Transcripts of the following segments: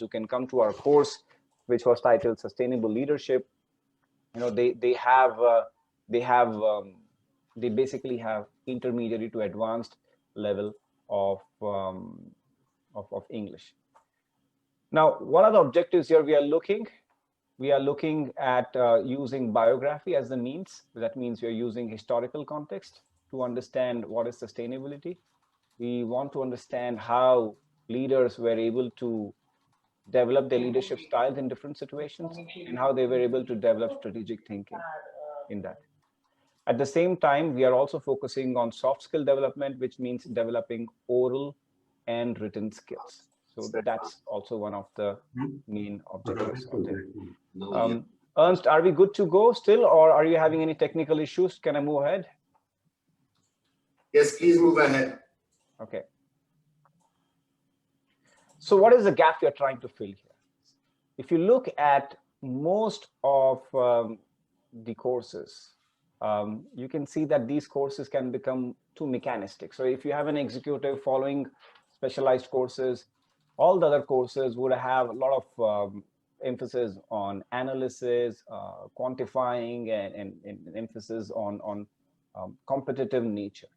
who can come to our course, which was titled Sustainable Leadership, they basically have intermediary to advanced level of English. Now, what are the objectives here? We are looking at using biography as the means. That means we are using historical context to understand what is sustainability. We want to understand how leaders were able to develop their leadership styles in different situations and how they were able to develop strategic thinking in that. At the same time, we are also focusing on soft skill development, which means developing oral and written skills. So that's also one of the main objectives of it. Ernst, are we good to go still, or are you having any technical issues? Can I move ahead? Yes, please move ahead. Okay. So what is the gap we are trying to fill here? If you look at most of the courses, you can see that these courses can become too mechanistic. So if you have an executive following specialized courses, all the other courses would have a lot of emphasis on analysis, quantifying, and emphasis on competitive nature.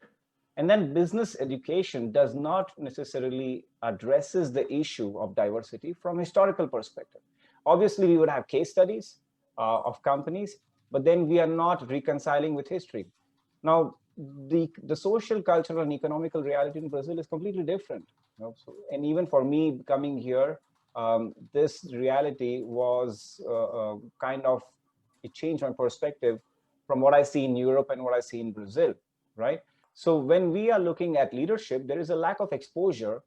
And then business education does not necessarily addresses the issue of diversity from historical perspective. Obviously, we would have case studies of companies, but then we are not reconciling with history. Now, the social, cultural, and economical reality in Brazil is completely different. And even for me coming here, this reality was kind of, it changed my perspective from what I see in Europe and what I see in Brazil, right? So when we are looking at leadership, there is a lack of exposure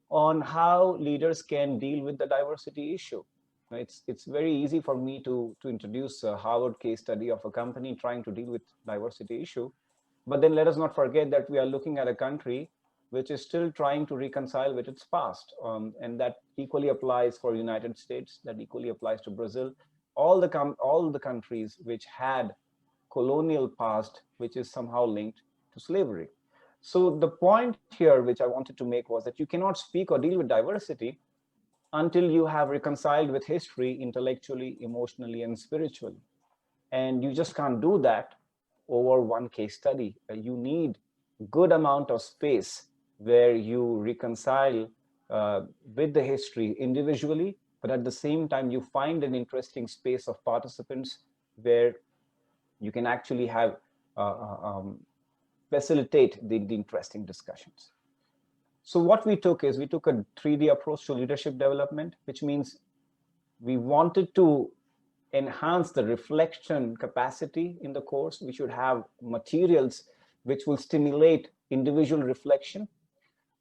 on how leaders can deal with the diversity issue. It's very easy for me to introduce a Harvard case study of a company trying to deal with diversity issue. But then let us not forget that we are looking at a country which is still trying to reconcile with its past. And that equally applies for United States, that equally applies to Brazil, all the countries which had colonial past, which is somehow linked to slavery. So the point here, which I wanted to make, was that you cannot speak or deal with diversity until you have reconciled with history intellectually, emotionally, and spiritually. And you just can't do that over one case study. You need good amount of space where you reconcile with the history individually, but at the same time, you find an interesting space of participants where you can actually have facilitate the interesting discussions. So what we took is, we took a 3D approach to leadership development, which means we wanted to enhance the reflection capacity in the course. We should have materials which will stimulate individual reflection.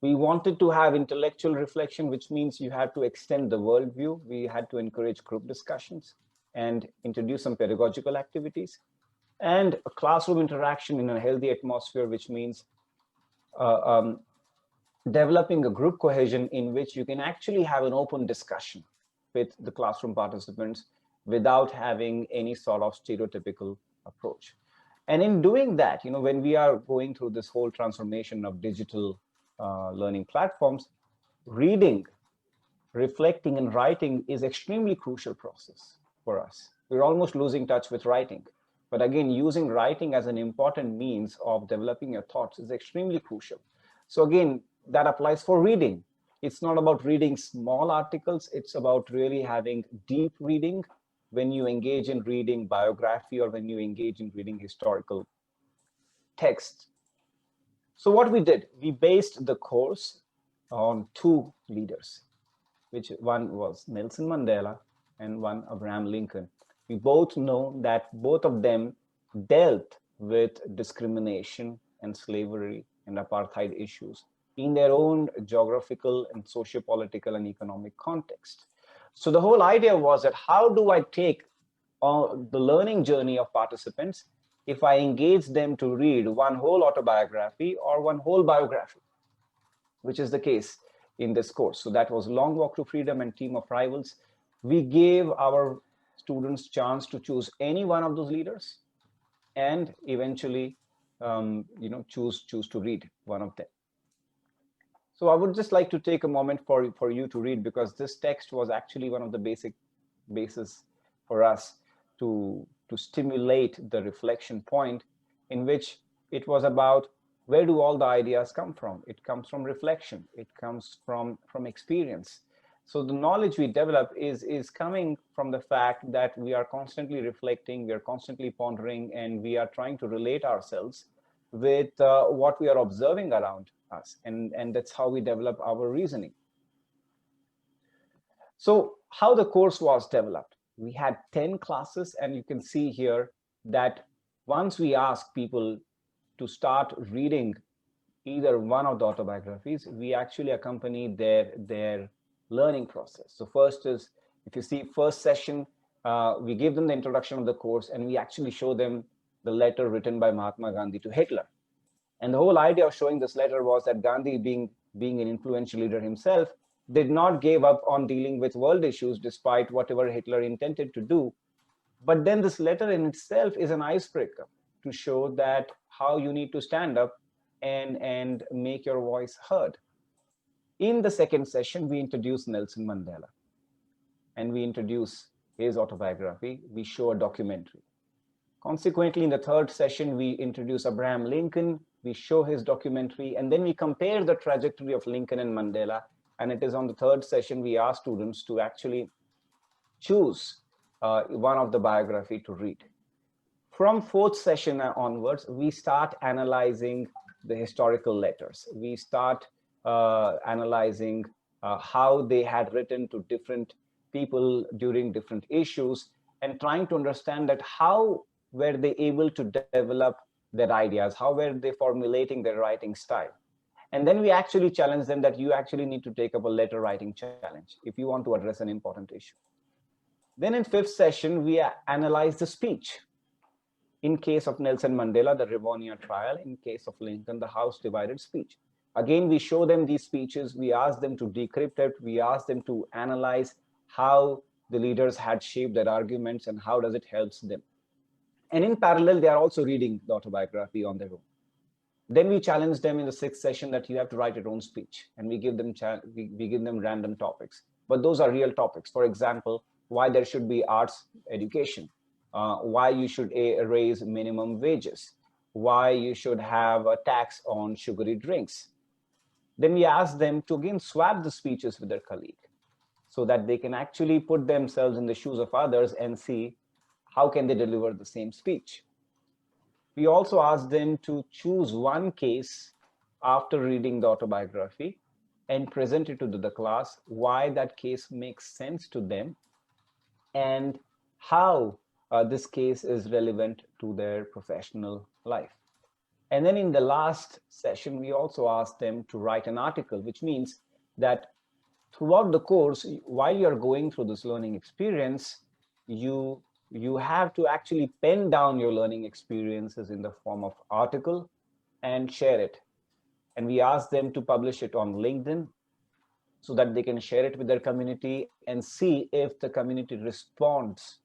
We wanted to have intellectual reflection, which means you have to extend the worldview. We had to encourage group discussions and introduce some pedagogical activities, and a classroom interaction in a healthy atmosphere, which means developing a group cohesion in which you can actually have an open discussion with the classroom participants without having any sort of stereotypical approach. And in doing that, when we are going through this whole transformation of digital learning platforms, reading, reflecting, and writing is extremely crucial process for us. We're almost losing touch with writing. But again, using writing as an important means of developing your thoughts is extremely crucial. So again, that applies for reading. It's not about reading small articles. It's about really having deep reading when you engage in reading biography or when you engage in reading historical texts. So what we did, we based the course on two leaders, which one was Nelson Mandela and one Abraham Lincoln. We both know that both of them dealt with discrimination and slavery and apartheid issues in their own geographical and socio-political and economic context. So the whole idea was that how do I take the learning journey of participants if I engage them to read one whole autobiography or one whole biography, which is the case in this course. So that was Long Walk to Freedom and Team of Rivals. We gave our students chance to choose any one of those leaders and eventually choose to read one of them. So I would just like to take a moment for you to read, because this text was actually one of the basis for us to stimulate the reflection point, in which it was about where do all the ideas come from. It comes from reflection. It comes from experience. So the knowledge we develop is coming from the fact that we are constantly reflecting, we are constantly pondering, and we are trying to relate ourselves with what we are observing around us, and that's how we develop our reasoning. So how the course was developed: we had 10 classes, and you can see here that once we asked people to start reading either one of the autobiographies, we actually accompany their learning process. So first is, if you see, first session, we give them the introduction of the course, and we actually show them the letter written by Mahatma Gandhi to Hitler. And the whole idea of showing this letter was that Gandhi, being an influential leader himself, did not give up on dealing with world issues despite whatever Hitler intended to do. But then this letter in itself is an icebreaker to show that how you need to stand up and make your voice heard. In the second session, we introduce Nelson Mandela, and we introduce his autobiography. We show a documentary. Consequently, in the third session, we introduce Abraham Lincoln, we show his documentary, and then we compare the trajectory of Lincoln and Mandela. And it is on the third session we ask students to actually choose one of the biography to read. From fourth session onwards, we start analyzing the historical letters. We start analyzing how they had written to different people during different issues, and trying to understand that how were they able to develop their ideas, how were they formulating their writing style. And then we actually challenge them that you actually need to take up a letter writing challenge if you want to address an important issue. Then in fifth session, we analyze the speech. In case of Nelson Mandela, the Rivonia trial. In case of Lincoln, the House divided speech. Again, we show them these speeches. We ask them to decrypt it. We ask them to analyze how the leaders had shaped their arguments and how does it helps them. And in parallel, they are also reading the autobiography on their own. Then we challenge them in the sixth session that you have to write your own speech, and we give them random topics, but those are real topics. For example, why there should be arts education, why you should raise minimum wages, why you should have a tax on sugary drinks. Then we ask them to again swap the speeches with their colleague, so that they can actually put themselves in the shoes of others and see how can they deliver the same speech. We also ask them to choose one case after reading the autobiography and present it to the class, why that case makes sense to them, and how this case is relevant to their professional life. And then in the last session, we also ask them to write an article, which means that throughout the course, while you're going through this learning experience, you have to actually pen down your learning experiences in the form of article and share it. And we ask them to publish it on LinkedIn so that they can share it with their community and see if the community responds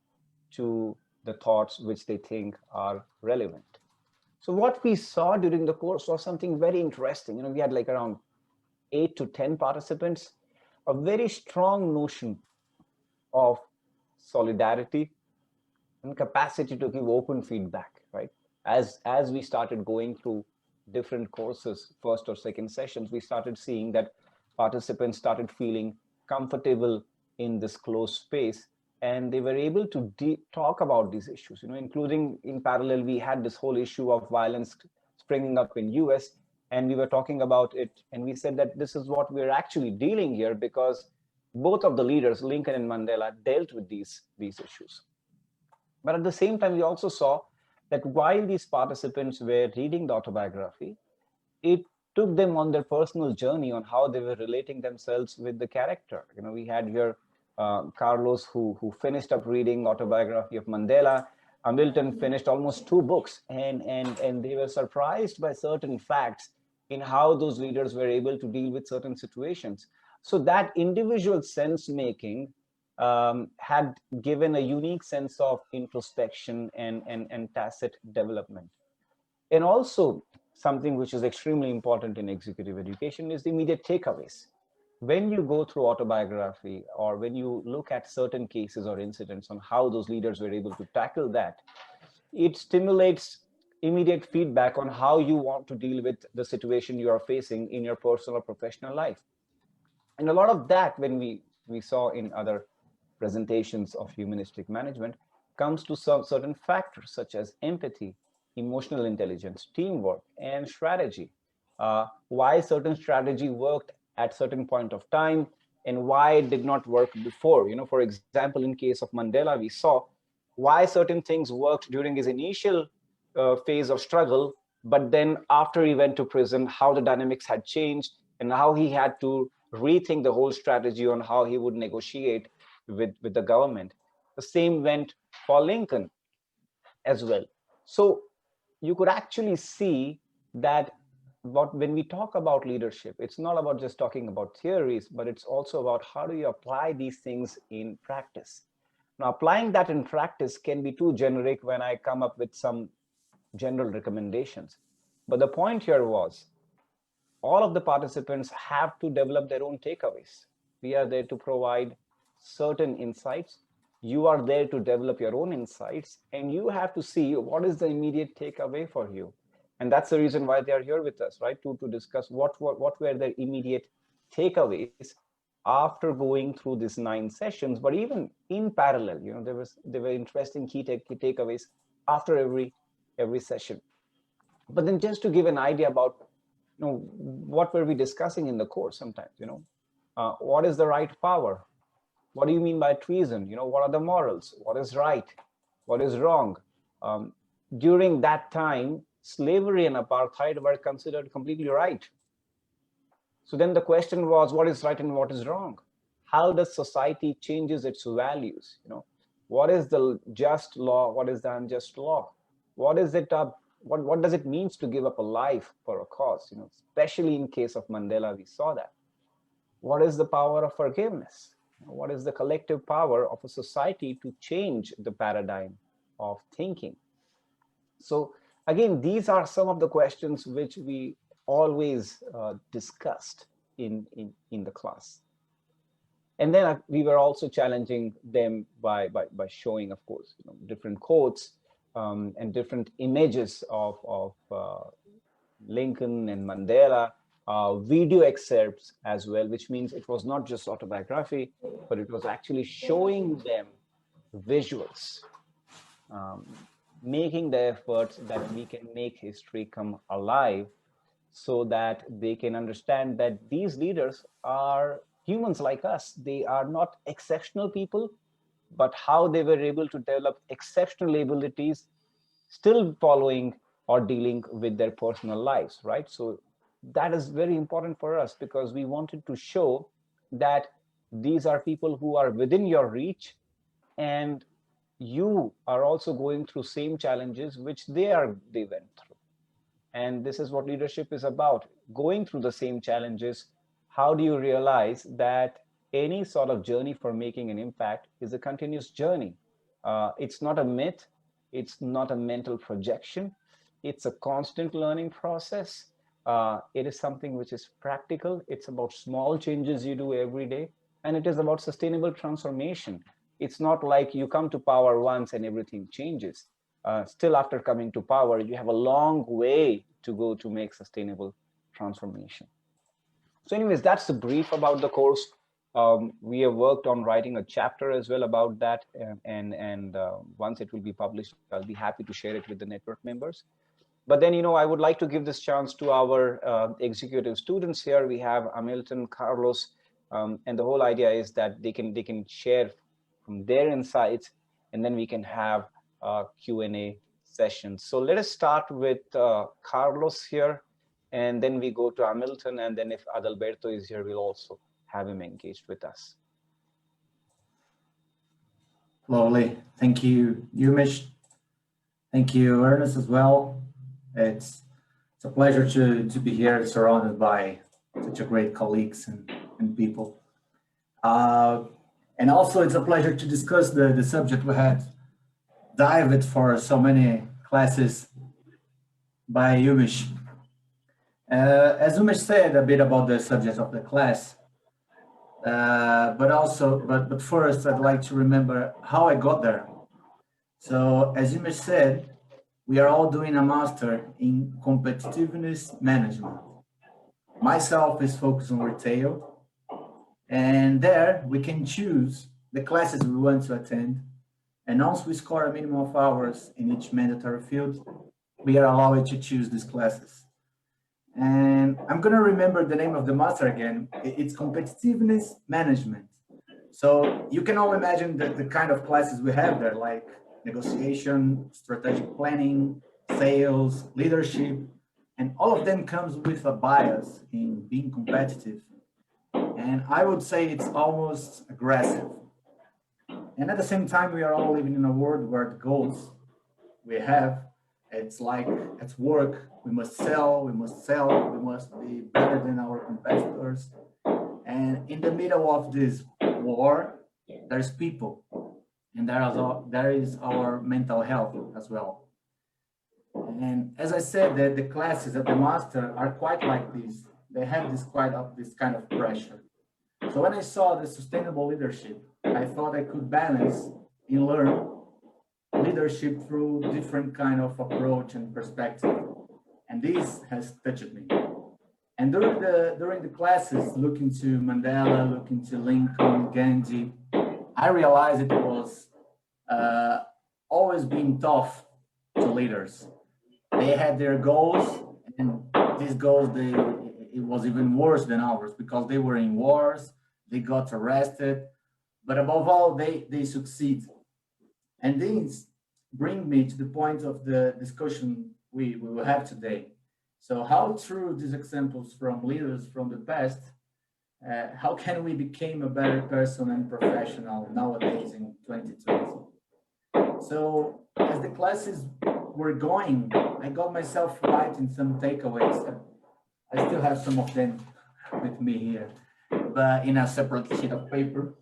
to the thoughts which they think are relevant. So what we saw during the course was something very interesting. We had like around 8 to 10 participants, a very strong notion of solidarity and capacity to give open feedback, right? As we started going through different courses, first or second sessions, we started seeing that participants started feeling comfortable in this closed space, and they were able to talk about these issues, including in parallel, we had this whole issue of violence springing up in US, and we were talking about it, and we said that this is what we're actually dealing here, because both of the leaders, Lincoln and Mandela, dealt with these issues. But at the same time, we also saw that while these participants were reading the autobiography, it took them on their personal journey on how they were relating themselves with the character. We had here Carlos, who finished up reading Autobiography of Mandela. Milton finished almost 2 books, and they were surprised by certain facts in how those leaders were able to deal with certain situations. So that individual sense making had given a unique sense of introspection and tacit development. And also, something which is extremely important in executive education is the immediate takeaways. When you go through autobiography, or when you look at certain cases or incidents on how those leaders were able to tackle that, it stimulates immediate feedback on how you want to deal with the situation you are facing in your personal or professional life. And a lot of that, when we saw in other presentations of humanistic management, comes to some certain factors such as empathy, emotional intelligence, teamwork, and strategy. Why certain strategy worked at certain point of time and why it did not work before. For example, in case of Mandela, we saw why certain things worked during his initial phase of struggle, but then after he went to prison, how the dynamics had changed and how he had to rethink the whole strategy on how he would negotiate with the government. The same went for Lincoln as well. So you could actually see that when we talk about leadership, it's not about just talking about theories, but it's also about how do you apply these things in practice. Now, applying that in practice can be too generic when I come up with some general recommendations. But the point here was all of the participants have to develop their own takeaways. We are there to provide certain insights. You are there to develop your own insights, and you have to see what is the immediate takeaway for you. And that's the reason why they are here with us, right? To discuss what were their immediate takeaways after going through these 9 sessions. But even in parallel, there were interesting key takeaways after every session. But then just to give an idea about what were we discussing in the course sometimes, what is the right power? What do you mean by treason? What are the morals? What is right? What is wrong? During that time, slavery and apartheid were considered completely right. So then the question was, what is right and what is wrong? How does society changes its values? What is the just law? What is the unjust law? What is it up? What does it mean to give up a life for a cause? Especially in case of Mandela, we saw that. What is the power of forgiveness? What is the collective power of a society to change the paradigm of thinking? So again, these are some of the questions which we always discussed in the class. And then we were also challenging them by showing, of course, different quotes and different images of Lincoln and Mandela, video excerpts as well, which means it was not just autobiography, but it was actually showing them visuals, making the efforts that we can make history come alive so that they can understand that these leaders are humans like us. They are not exceptional people, but how they were able to develop exceptional abilities still following or dealing with their personal lives, right? So that is very important for us because we wanted to show that these are people who are within your reach, and you are also going through same challenges which they went through. And this is what leadership is about, going through the same challenges. How do you realize that any sort of journey for making an impact is a continuous journey? It's not a myth. It's not a mental projection. It's a constant learning process. It is something which is practical. It's about small changes you do every day. And it is about sustainable transformation. It's not like you come to power once and everything changes. Still after coming to power, you have a long way to go to make sustainable transformation. So anyways, that's the brief about the course. We have worked on writing a chapter as well about that. And once it will be published, I'll be happy to share it with the network members. But then, I would like to give this chance to our executive students here. We have Milton, Carlos, and the whole idea is that they can share from their insights, and then we can have Q&A sessions. So let us start with Carlos here, and then we go to Hamilton, and then if Adalberto is here, we'll also have him engaged with us. Lovely. Thank you, Umesh. Thank you, Ernest, as well. It's a pleasure to be here surrounded by such a great colleagues and people. And also it's a pleasure to discuss the subject we had dived for so many classes by Umesh. As Umesh said a bit about the subject of the class, but first I'd like to remember how I got there. So as Umesh said, we are all doing a master in competitiveness management. Myself is focused on retail, and there we can choose the classes we want to attend. And once we score a minimum of hours in each mandatory field, we are allowed to choose these classes. And I'm going to remember the name of the master again. It's competitiveness management. So you can all imagine the kind of classes we have there, like negotiation, strategic planning, sales, leadership, and all of them comes with a bias in being competitive. And I would say it's almost aggressive. And at the same time, we are all living in a world where the goals we have, it's like at work, we must sell, we must be better than our competitors. And in the middle of this war, there's people, and there is our mental health as well. And as I said, the classes at the master are quite like this. They have this kind of pressure. So when I saw the sustainable leadership, I thought I could balance and learn leadership through different kind of approach and perspective. And this has touched me. And during the classes, looking to Mandela, looking to Lincoln, Gandhi, I realized it was always being tough to leaders. They had their goals, and these goals, it was even worse than ours because they were in wars, they got arrested, but above all, they succeed. And these bring me to the point of the discussion we will have today. So how through these examples from leaders from the past, how can we become a better person and professional nowadays in 2020? So as the classes were going, I got myself writing some takeaways. I still have some of them with me here, but in a separate sheet of paper.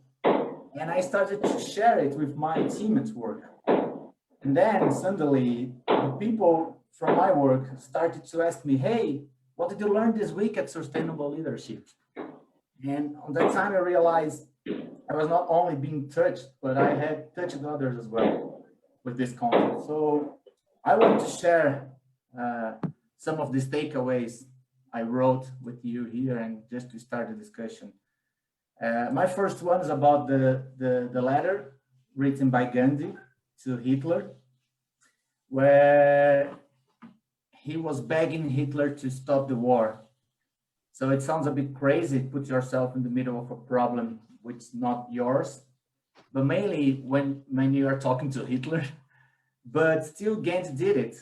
And I started to share it with my team at work. And then suddenly the people from my work started to ask me, hey, what did you learn this week at Sustainable Leadership? And on that time I realized I was not only being touched, but I had touched others as well with this content. So I want to share some of these takeaways I wrote with you here and just to start the discussion. My first one is about the letter written by Gandhi to Hitler, where he was begging Hitler to stop the war. So it sounds a bit crazy, put yourself in the middle of a problem which is not yours, but mainly when you are talking to Hitler, but still Gandhi did it.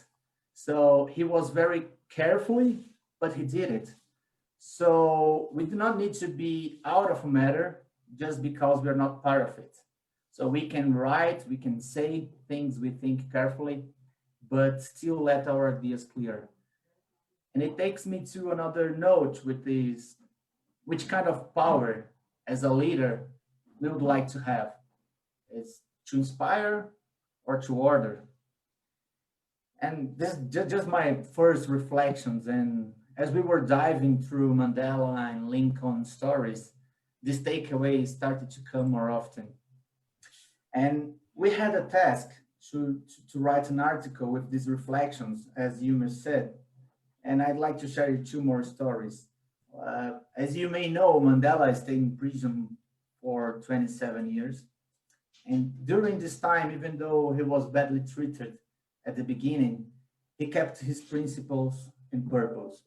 So he was very carefully, but he did it. So we do not need to be out of a matter just because we're not part of it. So we can write, we can say things we think carefully, but still let our ideas clear. And it takes me to another note with this, which kind of power as a leader we would like to have? Is to inspire or to order? And this is just my first reflections. And as we were diving through Mandela and Lincoln stories, this takeaway started to come more often. And we had a task to write an article with these reflections, as Umesh said. And I'd like to share you two more stories. As you may know, Mandela stayed in prison for 27 years. And during this time, even though he was badly treated at the beginning, he kept his principles and purpose.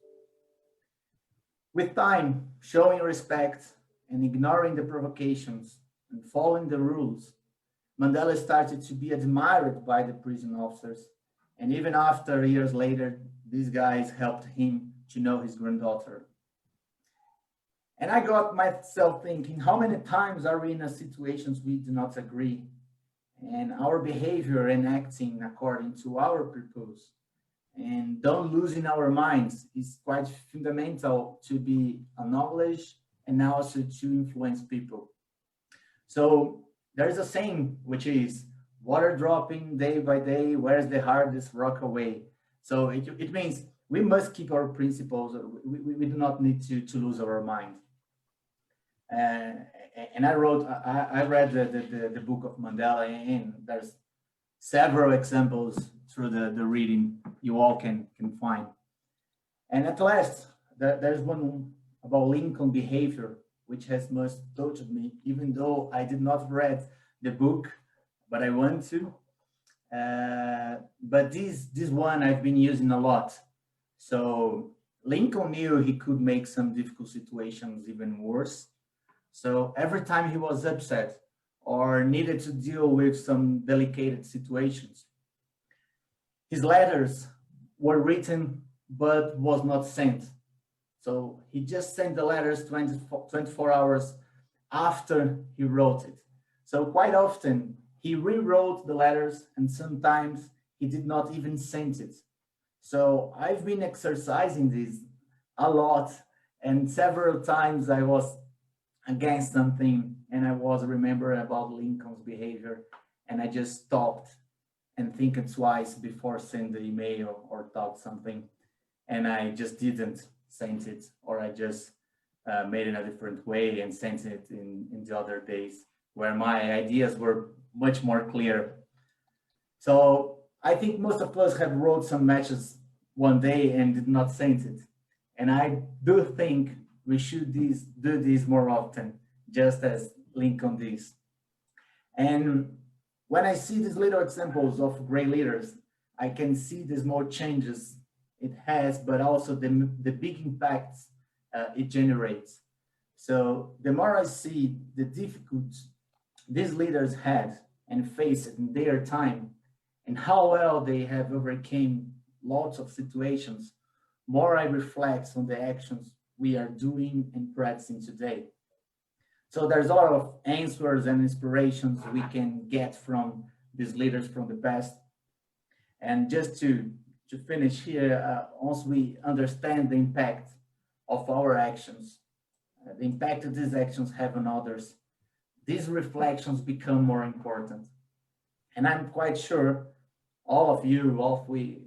With time, showing respect and ignoring the provocations and following the rules, Mandela started to be admired by the prison officers. And even after years later, these guys helped him to know his granddaughter. And I got myself thinking, how many times are we in situations we do not agree? And our behavior and acting according to our purpose and don't lose in our minds is quite fundamental to be acknowledged and also to influence people. So there is a saying which is water dropping day by day wears the hardest rock away. So it means we must keep our principles. We do not need to lose our mind. And I read the book of Mandela, and there's several examples through the reading you all can find. And at last, there's one about Lincoln behavior, which has most touched me, even though I did not read the book, but I want to. But this one I've been using a lot. So Lincoln knew he could make some difficult situations even worse. So every time he was upset or needed to deal with some delicate situations, his letters were written but was not sent. So he just sent the letters 24 hours after he wrote it. So quite often he rewrote the letters, and sometimes he did not even send it. So I've been exercising this a lot, and several times I was against something and I was remembering about Lincoln's behavior, and I just stopped and thinking twice before sending the email or thought something, and I just didn't send it, or I just made it a different way and sent it in the other days where my ideas were much more clear. So I think most of us have wrote some matches one day and did not send it. And I do think we should do this more often, just as Lincoln did. And when I see these little examples of great leaders, I can see the small changes it has, but also the big impacts it generates. So the more I see the difficulties these leaders had and faced in their time, and how well they have overcame lots of situations, more I reflect on the actions we are doing and practicing today. So there's a lot of answers and inspirations we can get from these leaders from the past. And just to finish here, once we understand the impact of our actions, the impact that these actions have on others, these reflections become more important. And I'm quite sure all of you, all of we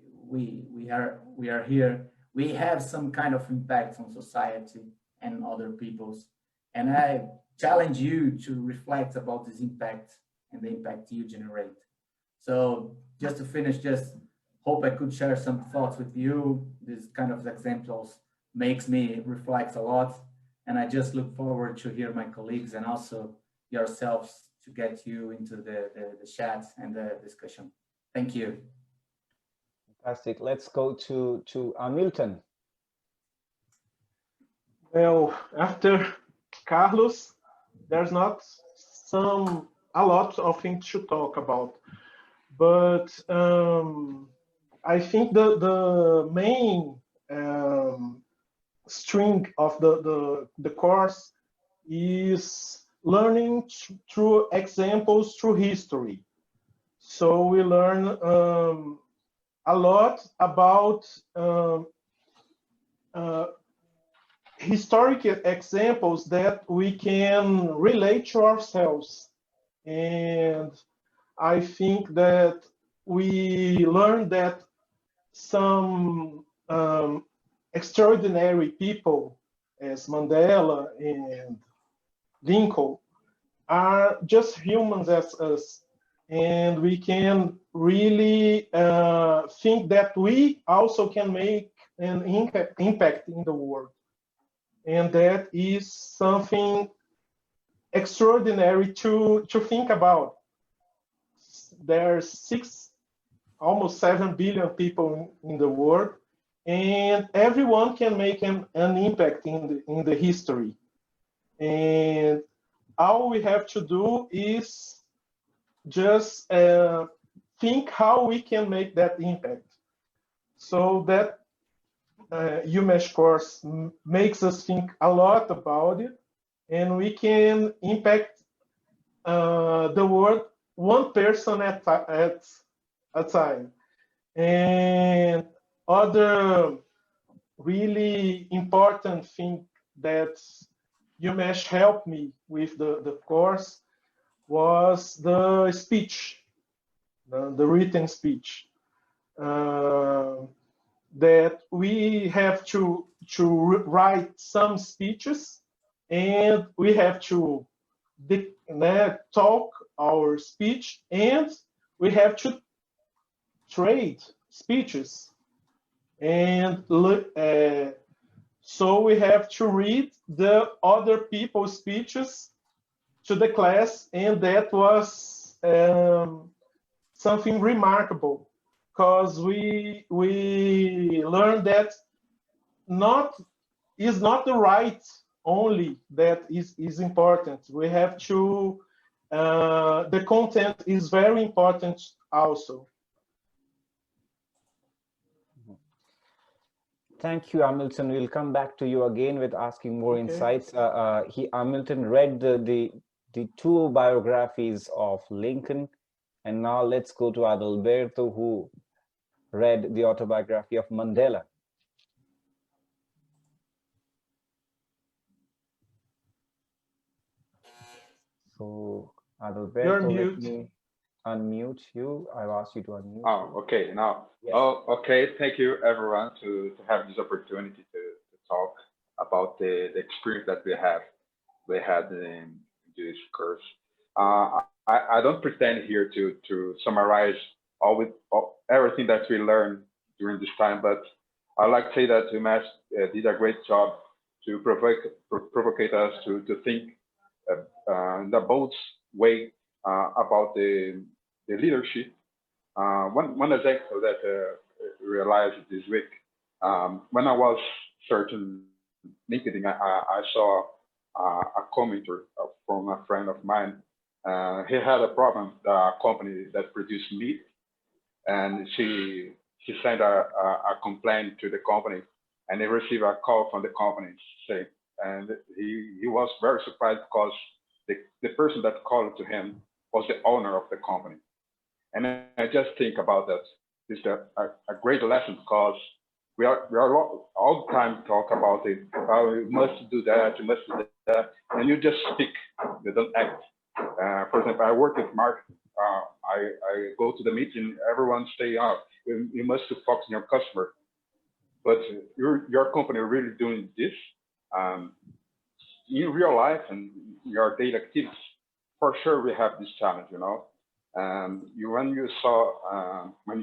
are here, we have some kind of impact on society and other people's. And I challenge you to reflect about this impact and the impact you generate. So just to finish, just hope I could share some thoughts with you. This kind of examples makes me reflect a lot. And I just look forward to hear my colleagues and also yourselves to get you into the chat and the discussion. Thank you. Fantastic. Let's go to Milton. Well, after Carlos, there's not a lot of things to talk about, but I think the main string of the course is learning through examples, through history. So we learn a lot about historic examples that we can relate to ourselves. And I think that we learn that some extraordinary people as Mandela and Lincoln are just humans as us. And we can really think that we also can make an impact in the world. And that is something extraordinary to think about. There's almost 7 billion people in the world, and everyone can make an impact in the history. And all we have to do is just think how we can make that impact. So that Umesh course makes us think a lot about it, and we can impact the world one person at a time. And other really important thing that Umesh helped me with the course was the speech, the written speech. that we have to write some speeches, and we have to talk our speech, and we have to trade speeches, and so we have to read the other people's speeches to the class, and that was something remarkable, because we learned that not is not the right only that is important. We have to the content is very important also. Thank you, Hamilton. We'll come back to you again with asking more insights. Hamilton read the two biographies of Lincoln, and now let's go to Adalberto, who read the autobiography of Mandela. So, Adalberto, let me unmute you. I've asked you to unmute. Oh, okay. Now, yes. Oh, okay. Thank you, everyone, to have this opportunity to talk about the experience that we had in this course. I don't pretend here to summarize everything that we learned during this time, but I'd like to say that Umesh did a great job to provocate us to think in a bold way about the leadership. One example that I realized this week, when I was searching LinkedIn, I saw a commenter from a friend of mine. He had a problem, a company that produced meat, and she sent a complaint to the company, and he received a call from the company saying, and he was very surprised because the person that called to him was the owner of the company. And I just think about that. It's a great lesson, because we are all the time talk about it. Oh, you must do that, you must do that, and you just speak, you don't act. For example, I work with marketing. I go to the meeting, everyone stay out. You must focus on your customer. But your company really doing this in real life and your daily activities. For sure, we have this challenge, you know. When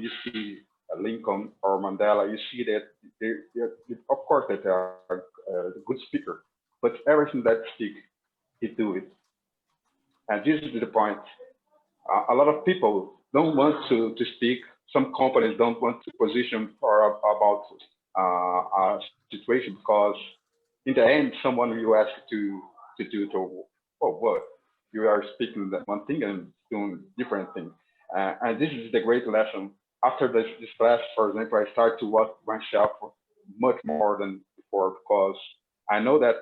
you see Lincoln or Mandela, you see that of course that they are a good speaker, but everything that speak, he do it. And this is the point. A lot of people don't want to speak. Some companies don't want to position or about a situation, because in the end, someone you ask to what you are speaking that one thing and doing different thing. And this is the great lesson. After this class, for example, I start to watch myself much more than before, because I know that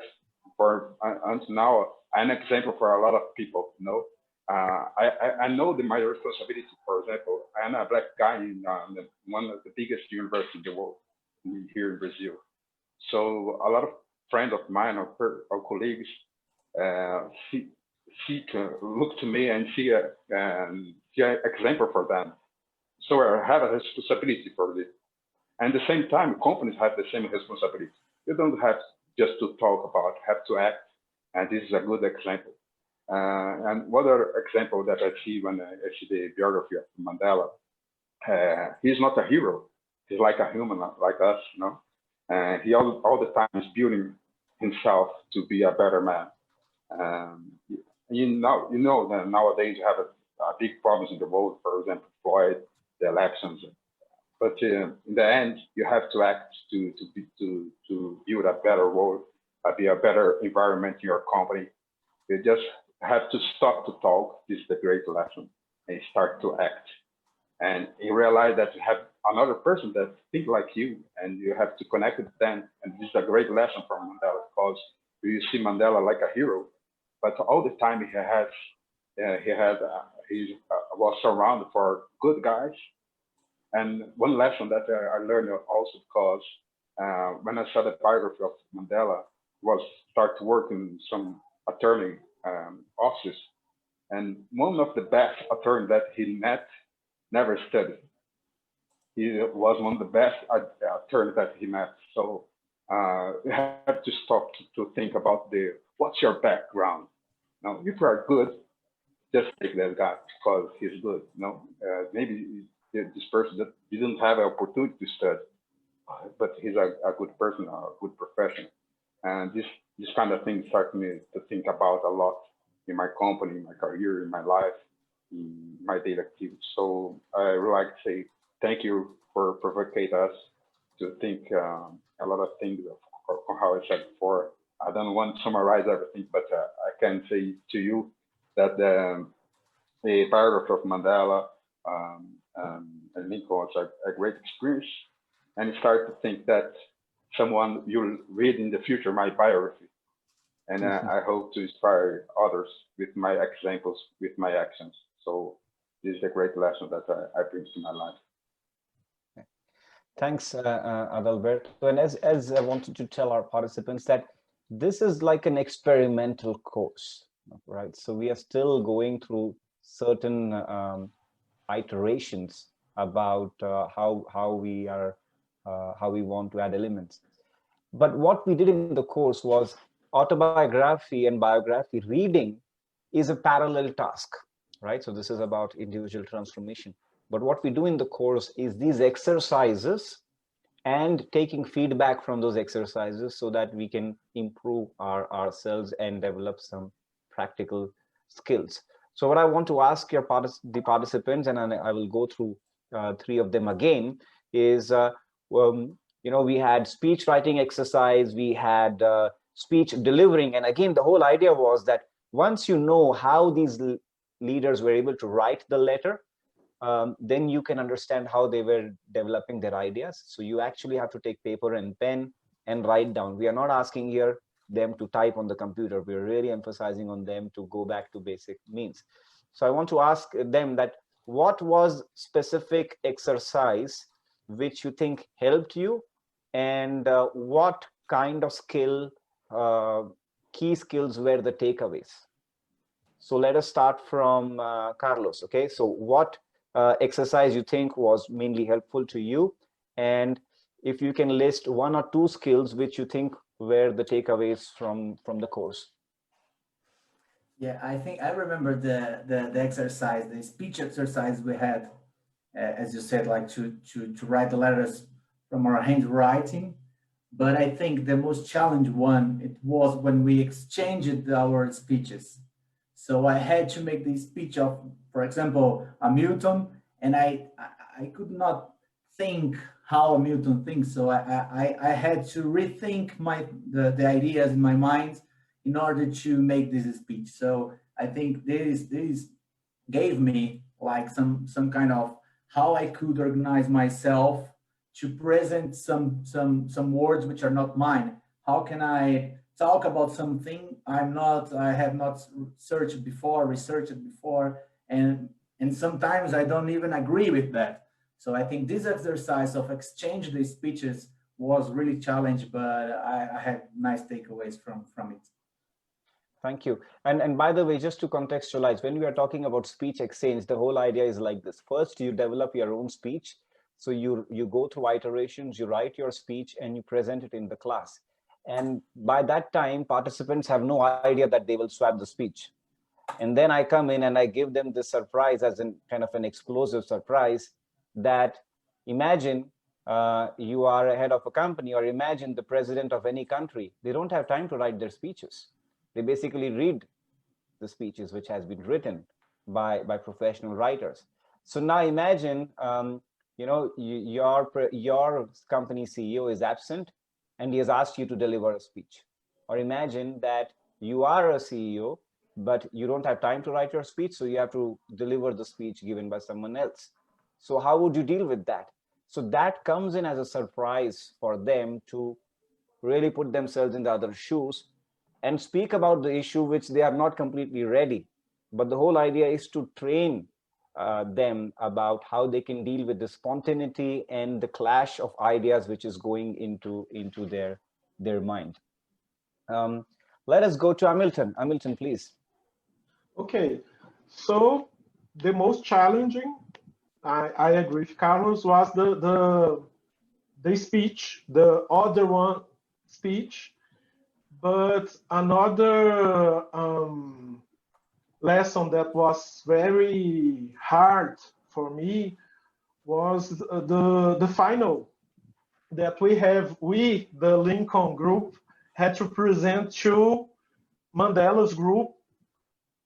until now, I'm an example for a lot of people, you know. I know my responsibility. For example, I'm a black guy in one of the biggest universities in the world, here in Brazil. So a lot of friends of mine or colleagues look to me and see an example for them. So I have a responsibility for this. And at the same time, companies have the same responsibility. You don't have just to talk about, have to act. And this is a good example. And one other example that I see when I see the biography of Mandela, he's not a hero. He's like a human, like us, you know. He all the time is building himself to be a better man. You know that nowadays you have a big problems in the world, for example, Floyd, the elections. But in the end, you have to act to build a better world, be a better environment in your company. You just have to stop to talk. This is the great lesson, and start to act. And you realize that you have another person that think like you, and you have to connect with them. And this is a great lesson from Mandela, because you see Mandela like a hero, but all the time he was surrounded for good guys. And one lesson that I learned also, because when I saw the biography of Mandela, was start to work in some attorney offices, and one of the best attorney that he met never studied. he was one of the best attorneys that he met. So you have to stop to think about what's your background. Now, if you are good, just take that guy because he's good. Maybe this person that didn't have an opportunity to study, but he's a good person, a good professional. And this kind of thing started me to think about a lot in my company, in my career, in my life, in my daily activities. So I would like to say thank you for provoking us to think a lot of things of how I said before. I don't want to summarize everything, but I can say to you that the biography of Mandela and Lincoln was a great experience. And start to think that someone you'll read in the future my biography. And I hope to inspire others with my examples, with my actions. So this is a great lesson that I bring to my life. Thanks, Adalberto. And as I wanted to tell our participants that this is like an experimental course, right? So we are still going through certain iterations about how we want to add elements. But what we did in the course was autobiography and biography reading is a parallel task, right? So this is about individual transformation. But what we do in the course is these exercises and taking feedback from those exercises so that we can improve ourselves and develop some practical skills. So what I want to ask the participants, and I will go through 3 of them again, is we had speech writing exercise, we had speech delivering, and again the whole idea was that once you know how these leaders were able to write the letter, then you can understand how they were developing their ideas. So you actually have to take paper and pen and write down. We are not asking here them to type on the computer. We're really emphasizing on them to go back to basic means. So I want to ask them that what was specific exercise which you think helped you, and what kind of skill, key skills were the takeaways? So let us start from Carlos. Okay, so what exercise you think was mainly helpful to you, and if you can list 1 or 2 skills which you think were the takeaways from the course. Yeah, I think I remember the exercise, the speech exercise we had, as you said, like to write the letters from our handwriting. But I think the most challenging one, it was when we exchanged our speeches. So I had to make the speech of, for example, a Milton, and I could not think how a Milton thinks. So I had to rethink the ideas in my mind in order to make this speech. So I think this gave me like some kind of how I could organize myself to present some words which are not mine. How can I talk about something I have not researched before, and sometimes I don't even agree with that. So I think this exercise of exchange the speeches was really challenging, but I had nice takeaways from it. Thank you. And by the way, just to contextualize, when we are talking about speech exchange, the whole idea is like this. First, you develop your own speech. So you go through iterations, you write your speech, and you present it in the class. And by that time, participants have no idea that they will swap the speech. And then I come in and I give them this surprise as in kind of an explosive surprise that imagine you are a head of a company, or imagine the president of any country. They don't have time to write their speeches. They basically read the speeches which has been written by professional writers. So now imagine, your company CEO is absent and he has asked you to deliver a speech. Or imagine that you are a CEO, but you don't have time to write your speech, so you have to deliver the speech given by someone else. So how would you deal with that? So that comes in as a surprise for them to really put themselves in the other shoes and speak about the issue which they are not completely ready. But the whole idea is to train them about how they can deal with the spontaneity and the clash of ideas which is going into their mind. Let us go to Hamilton. Hamilton, please. Okay, so the most challenging, I agree with Carlos, was the speech, the other one speech. But another lesson that was very hard for me was the final that we, the Lincoln group, had to present to Mandela's group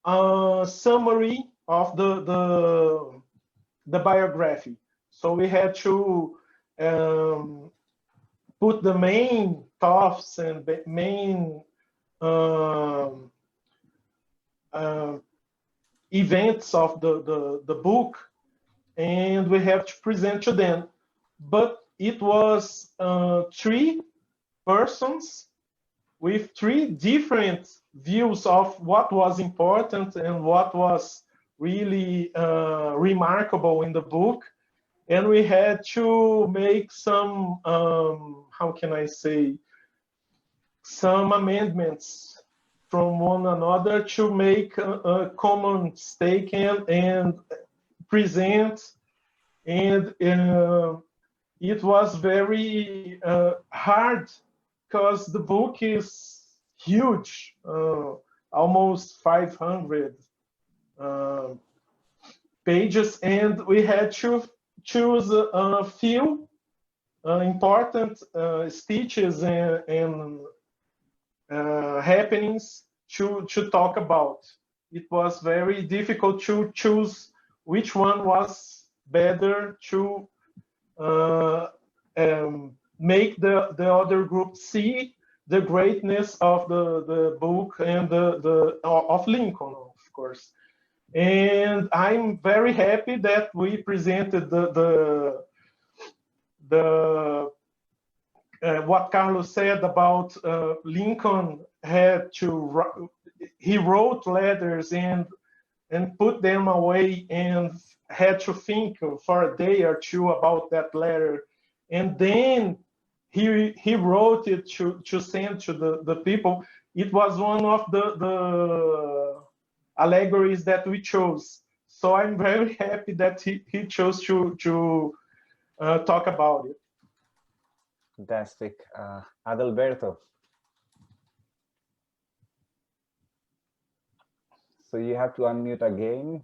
a summary of the biography. So we had to put the main thoughts and main events of the book, and we have to present to them. But it was three persons with three different views of what was important and what was really remarkable in the book. And we had to make some, how can I say, some amendments from one another to make a common stake and present. And it was very hard because the book is huge, almost 500 pages, and we had to choose a few important stitches and happenings to talk about. It was very difficult to choose which one was better to make the other group see the greatness of the book and of Lincoln, of course. And I'm very happy that we presented what Carlos said about Lincoln he wrote letters and put them away and had to think for a day or two about that letter, and then he wrote it to send to the people. It was one of the allegories that we chose. So I'm very happy that he chose to talk about it. Fantastic. Adalberto. So you have to unmute again.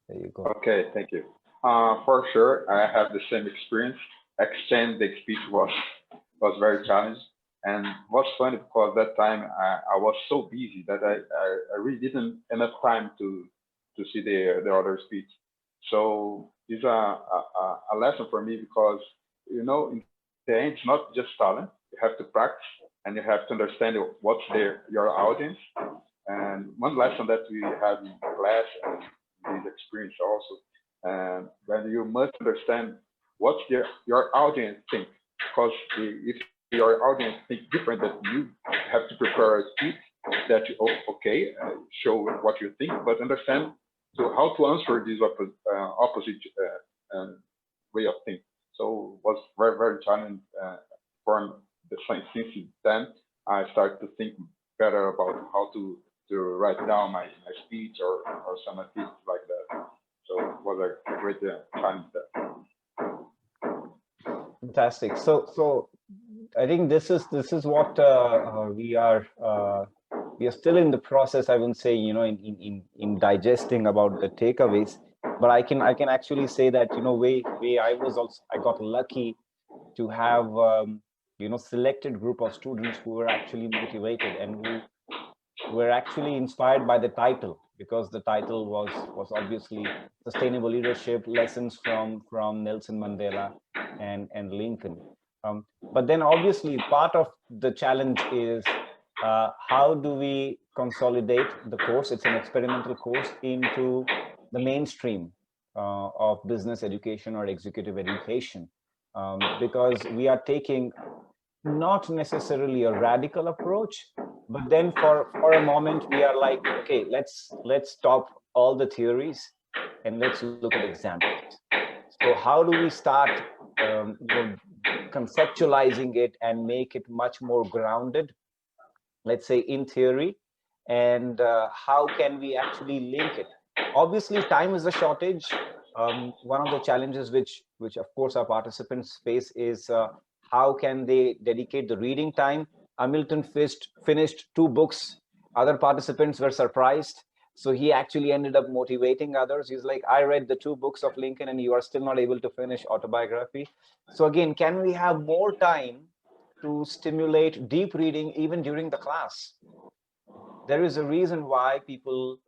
There you go. Okay, thank you. For sure, I have the same experience. Exchange the speech was very challenging, and was funny because that time I was so busy that I really didn't enough time to see the other speech. So it's a lesson for me because, you know, in the end, it's not just talent. You have to practice and you have to understand what's your audience. And one lesson that we have in class and this experience also, when you must understand what your audience thinks, because if your audience thinks different than you have to prepare a speech that you show what you think, but understand how to answer this opposite way of thinking. So it was very, very challenging for the since then. I started to think better about how to write down my speech or some activities like that. So it was a great challenge there. Fantastic. So I think this is what we are still in the process. I wouldn't say, you know, in digesting about the takeaways, but I can actually say that, you know, I got lucky to have you know, selected group of students who were actually motivated and who were actually inspired by the title, because the title was obviously Sustainable Leadership Lessons from Nelson Mandela and Lincoln. But then obviously part of the challenge is how do we consolidate the course? It's an experimental course into the mainstream of business education or executive education, because we are taking not necessarily a radical approach, but then for a moment we are like, okay, let's stop all the theories and let's look at examples. So how do we start you know, conceptualizing it and make it much more grounded, let's say, in theory, and how can we actually link it Obviously, time is a shortage. One of the challenges which of course our participants face is how can they dedicate the reading time. Milton finished 2 books. Other participants were surprised. So he actually ended up motivating others. He's like, I read the 2 books of Lincoln and you are still not able to finish Autobiography. So again, can we have more time to stimulate deep reading even during the class? There is a reason why people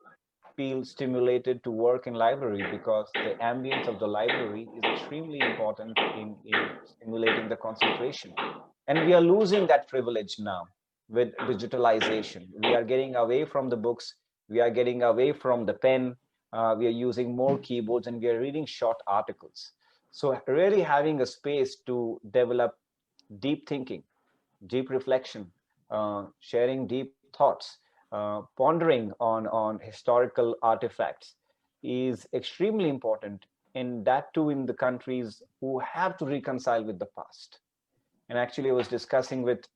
feel stimulated to work in library, because the ambience of the library is extremely important in stimulating the concentration. And we are losing that privilege now with digitalization. We are getting away from the books. We are getting away from the pen. We are using more keyboards and we are reading short articles. So really having a space to develop deep thinking, deep reflection, sharing deep thoughts, pondering on historical artifacts is extremely important, and that too in the countries who have to reconcile with the past. And actually, I was discussing with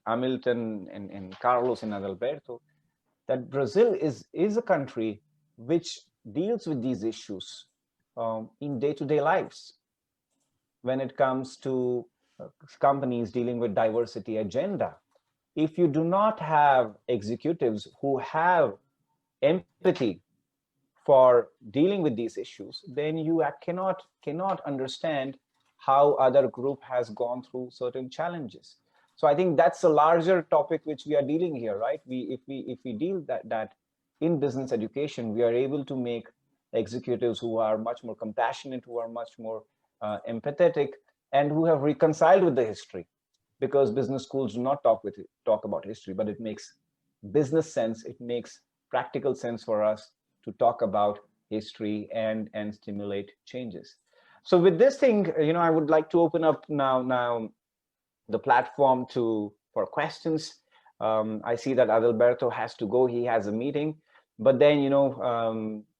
Hamilton and Carlos and Adalberto that Brazil is a country which deals with these issues in day-to-day lives. When it comes to companies dealing with diversity agenda, if you do not have executives who have empathy for dealing with these issues, then you cannot understand how other group has gone through certain challenges. So I think that's a larger topic which we are dealing here, right? If we deal that in business education, we are able to make executives who are much more compassionate, who are much more empathetic, and who have reconciled with the history. Because business schools do not talk about history, but it makes business sense. It makes practical sense for us to talk about history and stimulate changes. So with this thing, I would like to open up now the platform for questions. I see that Adalberto has to go. He has a meeting. But then,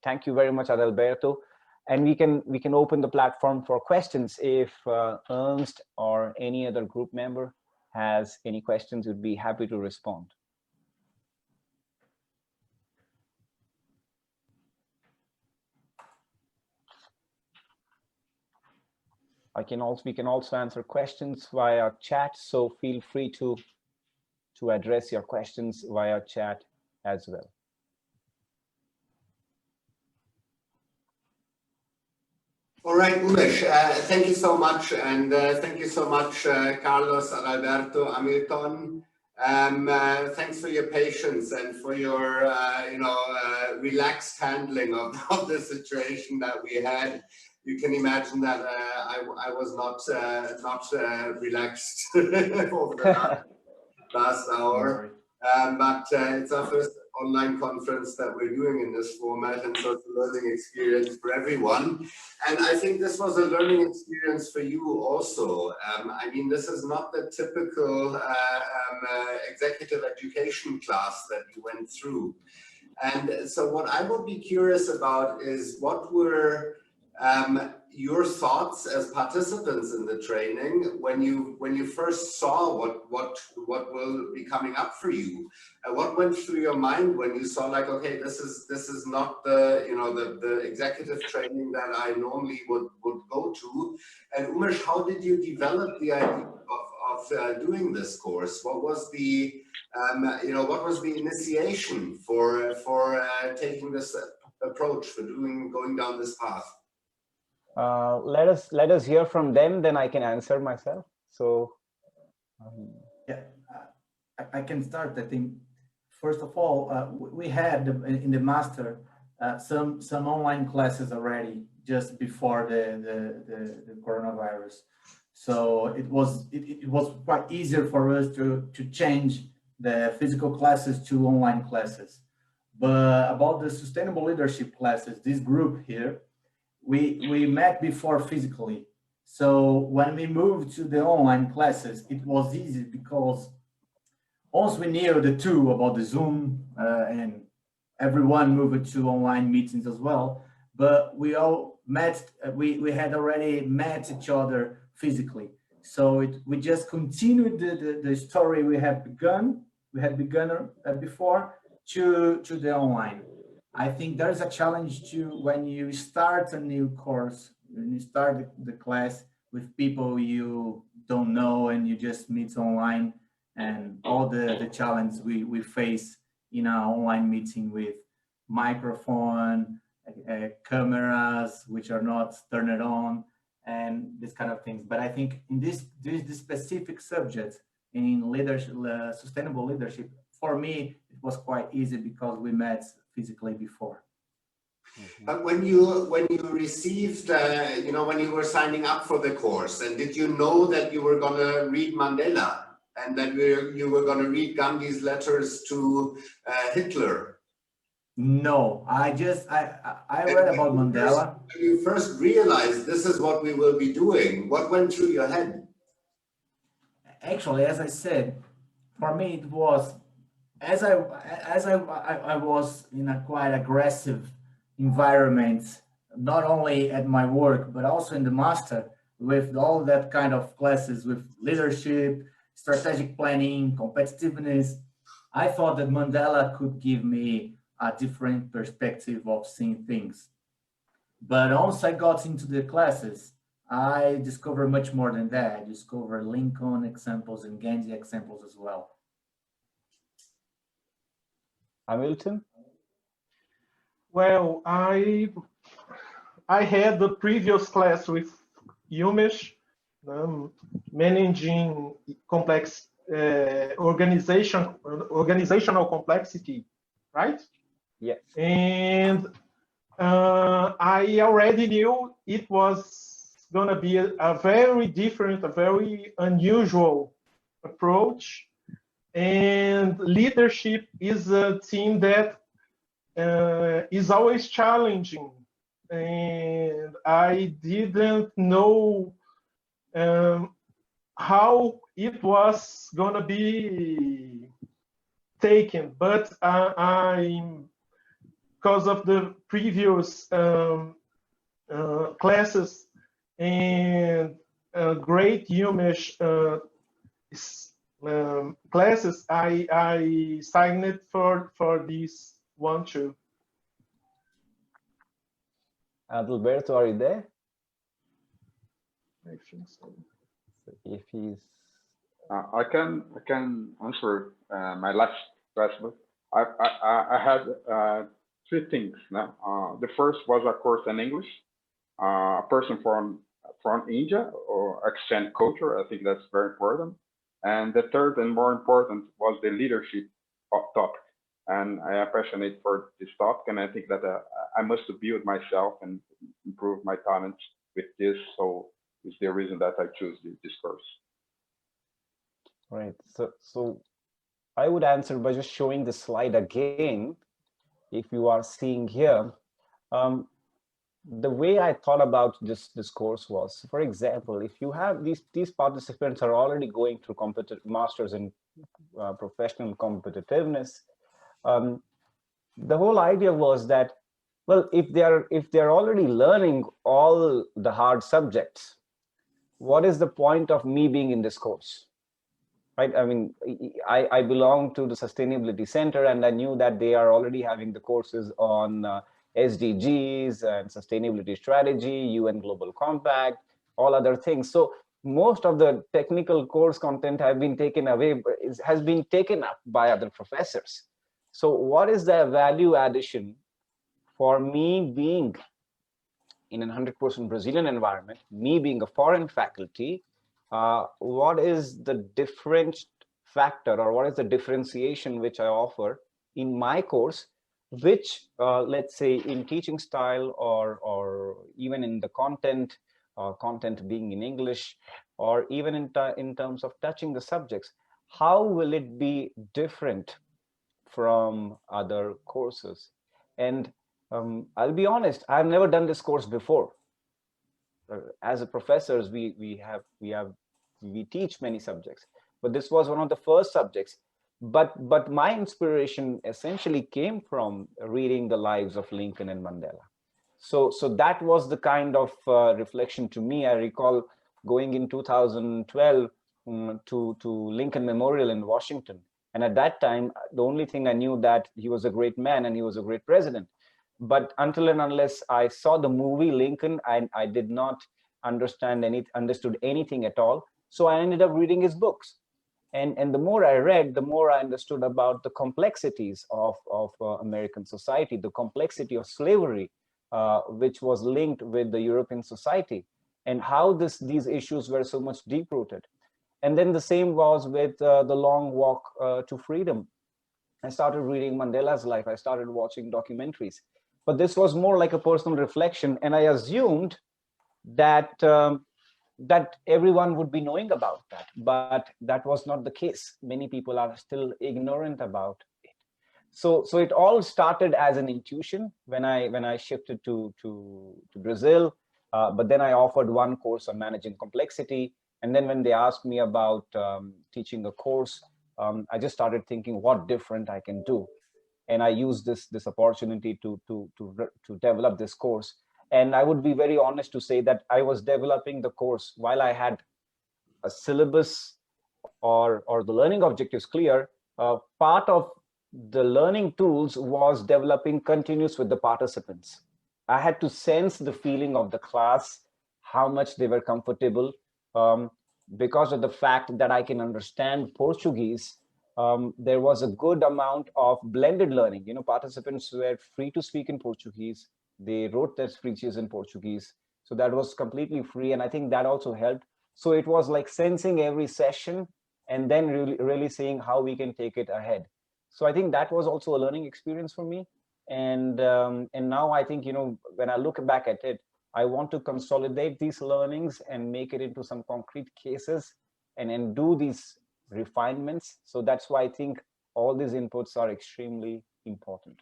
thank you very much, Adalberto. And we can open the platform for questions. If Ernst or any other group member has any questions, we'd be happy to respond. We can also answer questions via chat, so feel free to address your questions via chat as well. All right, Umesh, thank you so much. And thank you so much, Carlos, Adalberto, Hamilton. Thanks for your patience and for your, relaxed handling of the situation that we had. You can imagine that I was not relaxed over the last hour. But it's our first online conference that we're doing in this format, and so it's a learning experience for everyone. And I think this was a learning experience for you also. I mean, this is not the typical executive education class that you went through. And so what I would be curious about is what were your thoughts as participants in the training when you first saw what will be coming up for you. What went through your mind when you saw, like, okay, this is not the the executive training that I normally would go to. And Umesh, how did you develop the idea of doing this course? What was the what was the initiation for taking this approach, for going down this path? Let us hear from them, then I can answer myself. So yeah, I can start. I think first of all, we had in the master some online classes already just before the coronavirus, so it was quite easier for us to change the physical classes to online classes. But about the sustainable leadership classes, this group here, we met before physically. So when we moved to the online classes, it was easy because once we knew the two about the Zoom and everyone moved to online meetings as well, but we all met, we had already met each other physically. So we just continued the story we had begun before to the online. I think there's a challenge to when you start a new course, when you start the class with people you don't know and you just meet online, and all the challenge we face in an online meeting with microphone, cameras which are not turned on, and this kind of things. But I think in this specific subject in leadership, sustainable leadership, for me it was quite easy because we met physically before. But when you received, when you were signing up for the course, and did you know that you were going to read Mandela and that you were going to read Gandhi's letters to Hitler? No, I read about Mandela. When you first realized this is what we will be doing, what went through your head? Actually, as I said, for me it was as I was in a quite aggressive environment, not only at my work but also in the master, with all that kind of classes with leadership, strategic planning, competitiveness. I thought that Mandela could give me a different perspective of seeing things. But once I got into the classes, I discovered much more than that. I discovered Lincoln examples and Gandhi examples as well. Milton? Well, I had the previous class with Umesh, managing complex organizational complexity, right? Yes. And I already knew it was going to be a very different, a very unusual approach. And leadership is a theme that is always challenging. And I didn't know how it was going to be taken, but because of the previous classes and great Umesh classes, I signed for this one too. Adalberto, are you there? I think so. If he's I can answer my last question. I had three things now. The first was a course in English. A person from India or accent culture. I think that's very important. And the third and more important was the leadership topic. And I am passionate for this topic, and I think that I must build myself and improve my talents with this. So it's the reason that I choose this course. right. So I would answer by just showing the slide again. If you are seeing here, the way I thought about this course was, for example, if you have these participants are already going through masters in professional competitiveness. The whole idea was that, well, if they're already learning all the hard subjects, what is the point of me being in this course? Right? I mean, I belong to the Sustainability Center, and I knew that they are already having the courses on SDGs and sustainability strategy, UN Global Compact, all other things. So most of the technical course content has been taken away, has been taken up by other professors. So what is the value addition for me being in a 100% Brazilian environment, me being a foreign faculty? What is the different factor, or what is the differentiation which I offer in my course, which let's say in teaching style or even in the content, content being in English, or even in terms of touching the subjects, how will it be different from other courses? And I'll be honest, I've never done this course before. As a professors, we teach many subjects, but this was one of the first subjects. But my inspiration essentially came from reading the lives of Lincoln and Mandela. So that was the kind of reflection to me. I recall going in 2012 to Lincoln Memorial in Washington, And at that time, the only thing I knew that he was a great man and he was a great president. But until and unless I saw the movie Lincoln, I did not understood anything at all. So I ended up reading his books. And the more I read, the more I understood about the complexities of American society, the complexity of slavery, which was linked with the European society, and how these issues were so much deep-rooted. And then the same was with the long walk to freedom. I started reading Mandela's life. I started watching documentaries. But this was more like a personal reflection. And I assumed that that everyone would be knowing about that. But that was not the case. Many people are still ignorant about it. So it all started as an intuition when I shifted to Brazil. But then I offered one course on managing complexity. And then when they asked me about teaching a course, I just started thinking what different I can do. And I used this opportunity to develop this course. And I would be very honest to say that I was developing the course while I had a syllabus or the learning objectives clear. Part of the learning tools was developing continuous with the participants. I had to sense the feeling of the class, how much they were comfortable. Because of the fact that I can understand Portuguese, there was a good amount of blended learning. You know, participants were free to speak in Portuguese. They wrote their speeches in Portuguese. So that was completely free. And I think that also helped. So it was like sensing every session and then really seeing how we can take it ahead. So I think that was also a learning experience for me. And now I think, you know, when I look back at it, I want to consolidate these learnings and make it into some concrete cases and do these refinements. So that's why I think all these inputs are extremely important.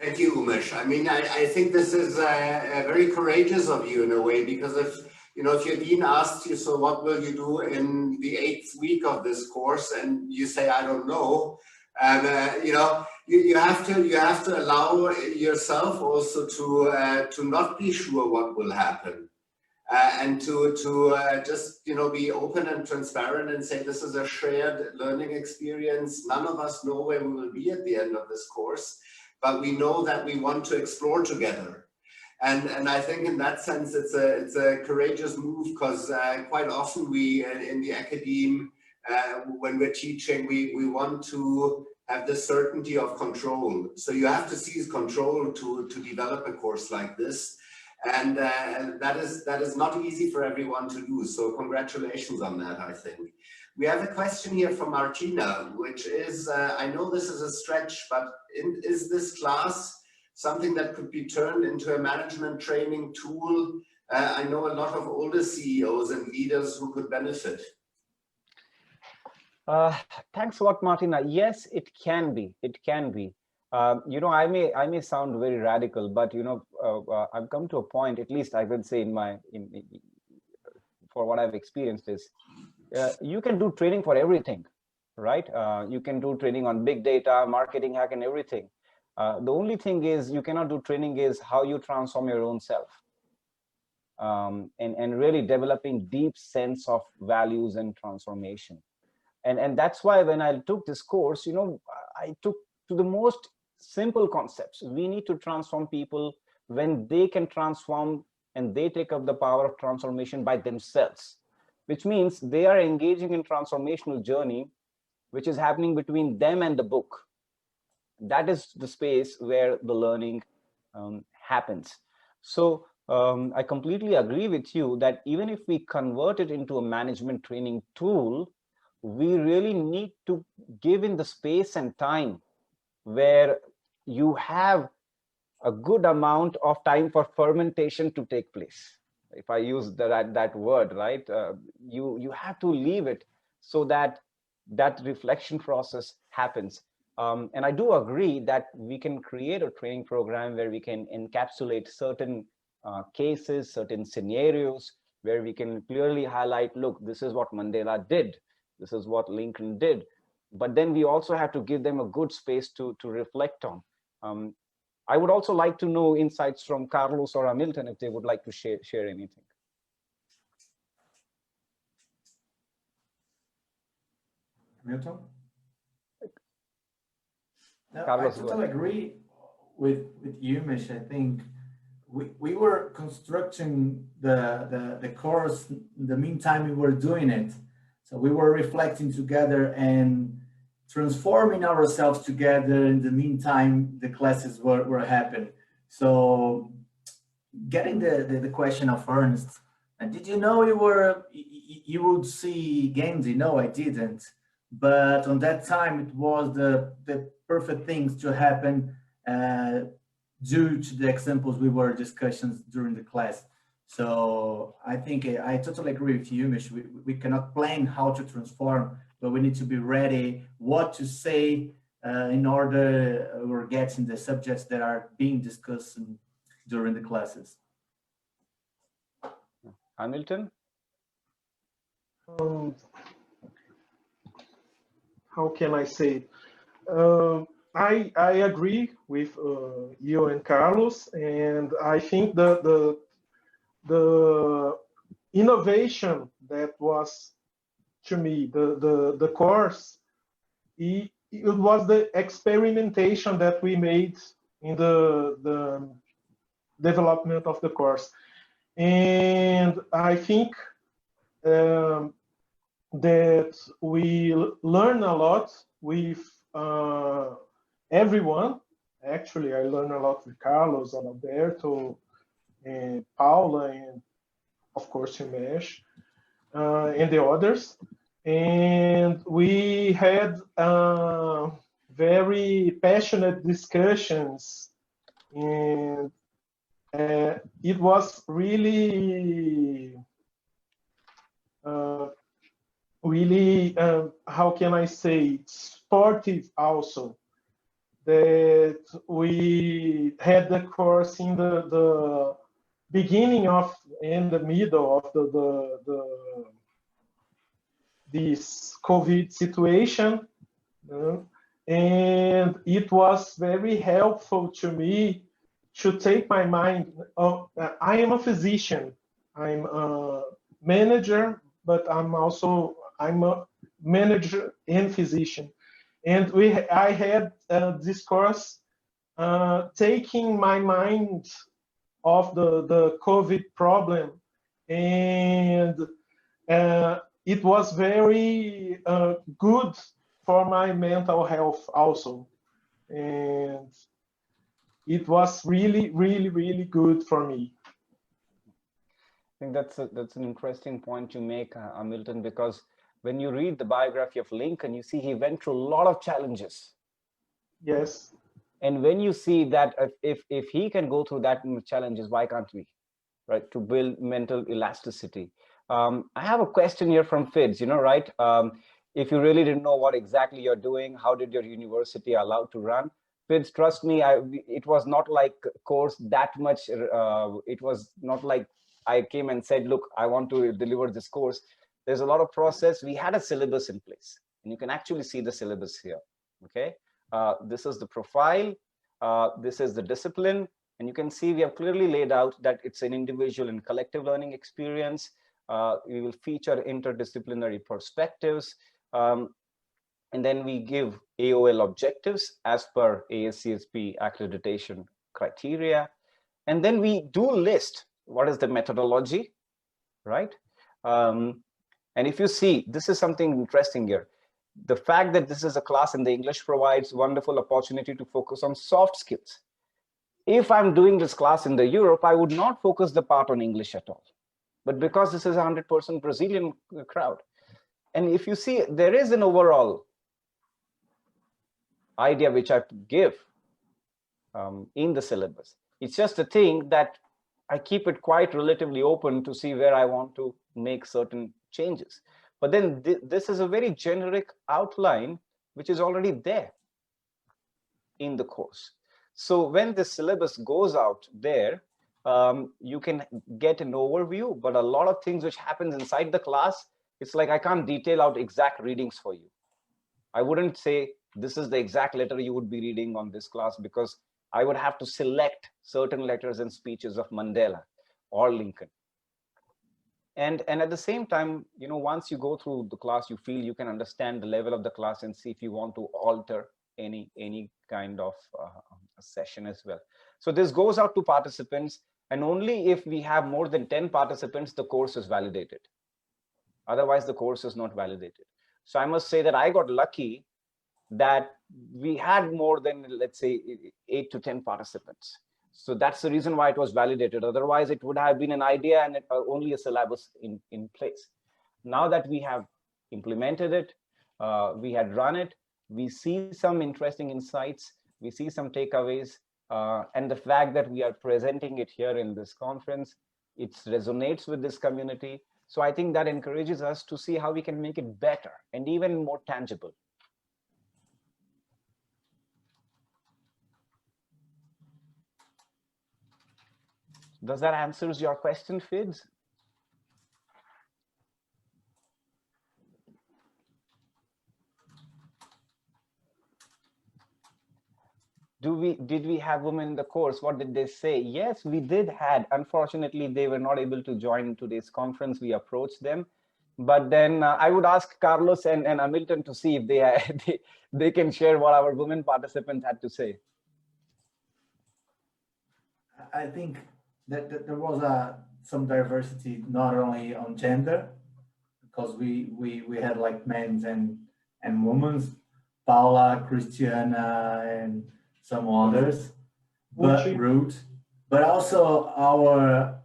Thank you, Umesh. I mean, I think this is very courageous of you in a way, because if your dean asks you, so what will you do in the 8th week of this course, and you say, I don't know, and you have to allow yourself also to not be sure what will happen, and to just be open and transparent and say this is a shared learning experience. None of us know where we will be at the end of this course, but we know that we want to explore together. And I think in that sense it's a courageous move, because quite often we in the academe, when we're teaching, we want to have the certainty of control. So you have to seize control to develop a course like this. And that is not easy for everyone to do. So congratulations on that, I think. We have a question here from Martina, which is, I know this is a stretch, but is this class something that could be turned into a management training tool? I know a lot of older CEOs and leaders who could benefit. Thanks a lot, Martina. Yes, it can be. It can be. I may sound very radical, but I've come to a point, at least I would say for what I've experienced is, you can do training for everything, right? You can do training on big data, marketing hack, and everything. The only thing is you cannot do training is how you transform your own self, and really developing deep sense of values and transformation. And that's why when I took this course, I took to the most simple concepts. We need to transform people when they can transform and they take up the power of transformation by themselves, which means they are engaging in transformational journey, which is happening between them and the book. That is the space where the learning happens. So I completely agree with you that even if we convert it into a management training tool, we really need to give in the space and time where you have a good amount of time for fermentation to take place. If I use that word, right? You have to leave it so that reflection process happens. And I do agree that we can create a training program where we can encapsulate certain cases, certain scenarios, where we can clearly highlight, look, this is what Mandela did. This is what Lincoln did. But then we also have to give them a good space to reflect on. I would also like to know insights from Carlos or Milton if they would like to share anything. Milton? No, I Carlos, go totally ahead. agree with Umesh. I think we were constructing the course in the meantime we were doing it. So we were reflecting together and transforming ourselves together. In the meantime, the classes were happening. So getting the question of Ernest, and did you know you would see Gandhi? No, I didn't. But on that time, it was the perfect things to happen due to the examples we were discussions during the class. So I think I totally agree with you, Mish. We cannot plan how to transform, but we need to be ready what to say in order we're getting the subjects that are being discussed during the classes. Hamilton? How can I say it? I agree with you and Carlos, and I think the innovation that was to me the course, it was the experimentation that we made in the development of the course, and I think that we learn a lot with everyone. Actually, I learned a lot with Carlos, Alberto, and Paulo, and of course Umesh, and the others. And we had very passionate discussions, and it was really how can I say, sportive also, that we had the course in the beginning of and the middle of this COVID situation, and it was very helpful to me to take my mind. I am a physician, I'm a manager, but I'm a manager and physician, and I had this course taking my mind off the COVID problem, and it was very good for my mental health also, and it was really, really, really good for me. I think that's an interesting point to make, Milton, because when you read the biography of Lincoln, you see he went through a lot of challenges. Yes. And when you see that if he can go through that many challenges, why can't we, right? To build mental elasticity. I have a question here from Fids, right? If you really didn't know what exactly you're doing, how did your university allow to run? Fids, trust me, it was not like course that much. It was not like I came and said, look, I want to deliver this course. There's a lot of process. We had a syllabus in place, and you can actually see the syllabus here, okay? This is the profile, this is the discipline, and you can see we have clearly laid out that it's an individual and collective learning experience. We will feature interdisciplinary perspectives, and then we give AOL objectives as per ASCSP accreditation criteria. And then we do list what is the methodology, right? And if you see, this is something interesting here. The fact that this is a class in the English provides wonderful opportunity to focus on soft skills. If I'm doing this class in the Europe, I would not focus the part on English at all. But because this is a 100% Brazilian crowd, and if you see, there is an overall idea which I give in the syllabus. It's just a thing that I keep it quite relatively open to see where I want to make certain changes. But then this is a very generic outline which is already there in the course. So when the syllabus goes out there, you can get an overview, but a lot of things which happens inside the class, it's like I can't detail out exact readings for you. I wouldn't say this is the exact letter you would be reading on this class, because I would have to select certain letters and speeches of Mandela or Lincoln. And at the same time, once you go through the class, you feel you can understand the level of the class and see if you want to alter any kind of session as well. So this goes out to participants, and only if we have more than 10 participants, the course is validated. Otherwise, the course is not validated. So I must say that I got lucky that we had more than, let's say, 8 to 10 participants. So that's the reason why it was validated. Otherwise, it would have been an idea and only a syllabus in place. Now that we have implemented it, we had run it, we see some interesting insights, we see some takeaways, and the fact that we are presenting it here in this conference, it resonates with this community. So I think that encourages us to see how we can make it better and even more tangible. Does that answer your question, Fids? Did we have women in the course? What did they say? Yes, we did had. Unfortunately, they were not able to join today's conference. We approached them. But then I would ask Carlos and Milton to see if they can share what our women participants had to say. I think that there was some diversity, not only on gender, because we had like men's and women's, Paula, Christiana, and some others, but Ruth, but also our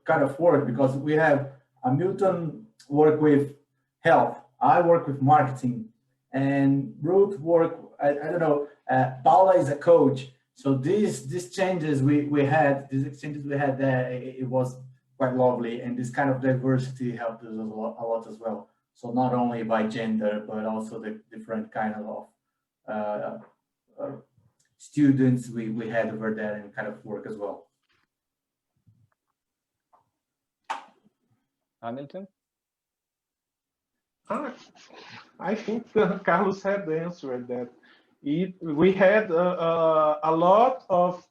kind of work, because we have Milton work with health, I work with marketing, and Ruth work, I don't know, Paula is a coach. So these changes we had, these exchanges we had there, it was quite lovely, and this kind of diversity helped us a lot as well. So not only by gender, but also the different kind of students we had over there and kind of work as well. Hamilton? I think Carlos had answered that. We had a lot of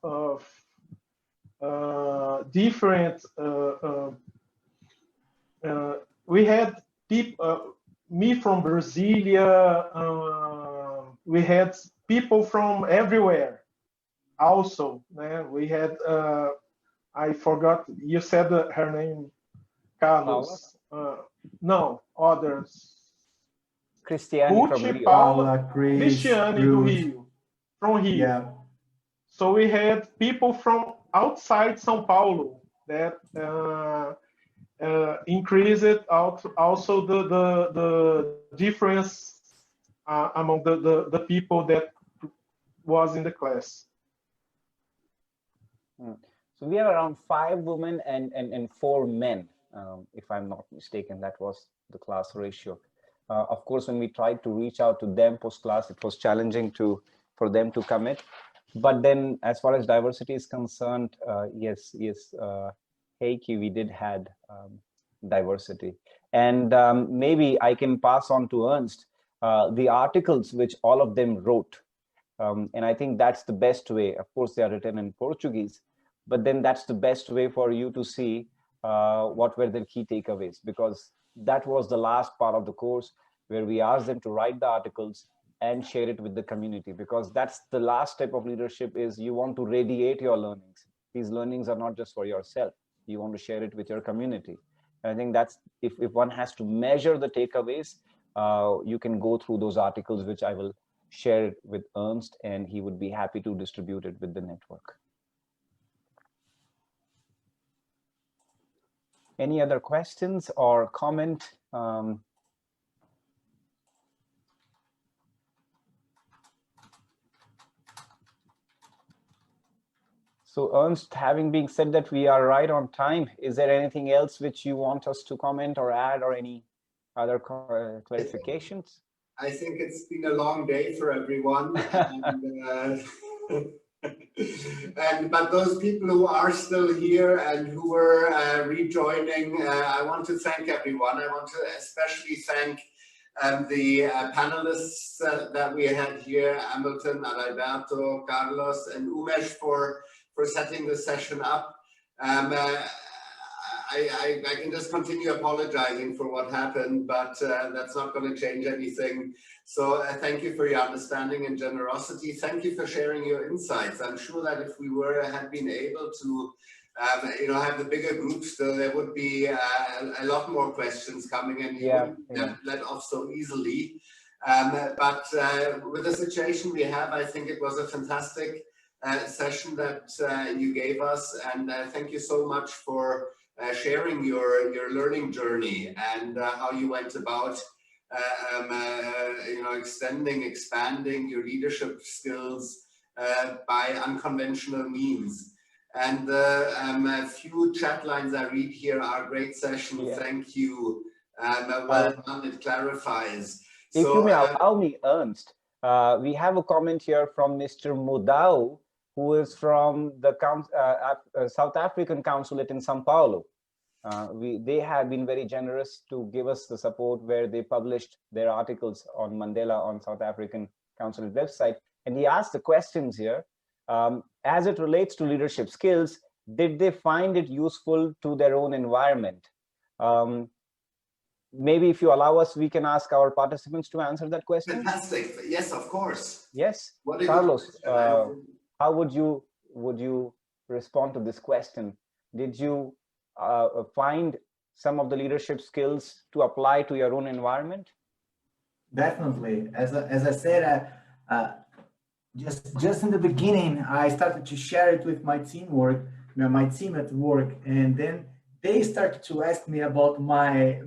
different. We had people, me from Brasilia. We had people from everywhere. Also, we had. I forgot. You said her name, Carlos. No, others. Cristiane from Rio. Paula, Cristiane do Rio, from Rio. Yeah. So we had people from outside São Paulo that increased also the difference among the people that was in the class. So we have around 5 women and 4 men, if I'm not mistaken. That was the class ratio. Of course, when we tried to reach out to them post-class, it was challenging for them to commit. But then as far as diversity is concerned, yes, Heikki, we did had diversity. And maybe I can pass on to Ernst the articles which all of them wrote. And I think that's the best way. Of course, they are written in Portuguese, but then that's the best way for you to see what were their key takeaways, because that was the last part of the course where we asked them to write the articles and share it with the community, because that's the last step of leadership, is you want to radiate your learnings. These learnings are not just for yourself. You want to share it with your community. And I think that's, if one has to measure the takeaways, you can go through those articles, which I will share it with Ernst, and he would be happy to distribute it with the network. Any other questions or comment? So Ernst, having been said that we are right on time, is there anything else which you want us to comment or add, or any other clarifications? I think it's been a long day for everyone. But those people who are still here and who are rejoining, I want to thank everyone. I want to especially thank the panelists that we had here, Hamilton, Adalberto, Carlos, and Umesh for setting the session up. I I can just continue apologizing for what happened, but that's not going to change anything. So thank you for your understanding and generosity. Thank you for sharing your insights. I'm sure that if we had been able to have the bigger groups, there would be a lot more questions coming, and you wouldn't let off so easily. But with the situation we have, I think it was a fantastic session that you gave us, and thank you so much for sharing your learning journey and how you went about expanding your leadership skills by unconventional means. And a few chat lines I read here are great session. Thank you. Well done. It clarifies. If you may allow me, Ernst, we have a comment here from Mr. Mudau, who is from the South African Consulate in Sao Paulo. They have been very generous to give us the support where they published their articles on Mandela on South African Consulate website. And he asked the questions here. As it relates to leadership skills, did they find it useful to their own environment? Maybe if you allow us, we can ask our participants to answer that question. Fantastic. Yes, of course. Yes. Carlos, how would you respond to this question? Did you find some of the leadership skills to apply to your own environment? Definitely. As I said, just in the beginning, I started to share it with my team at work, and then they started to ask me about my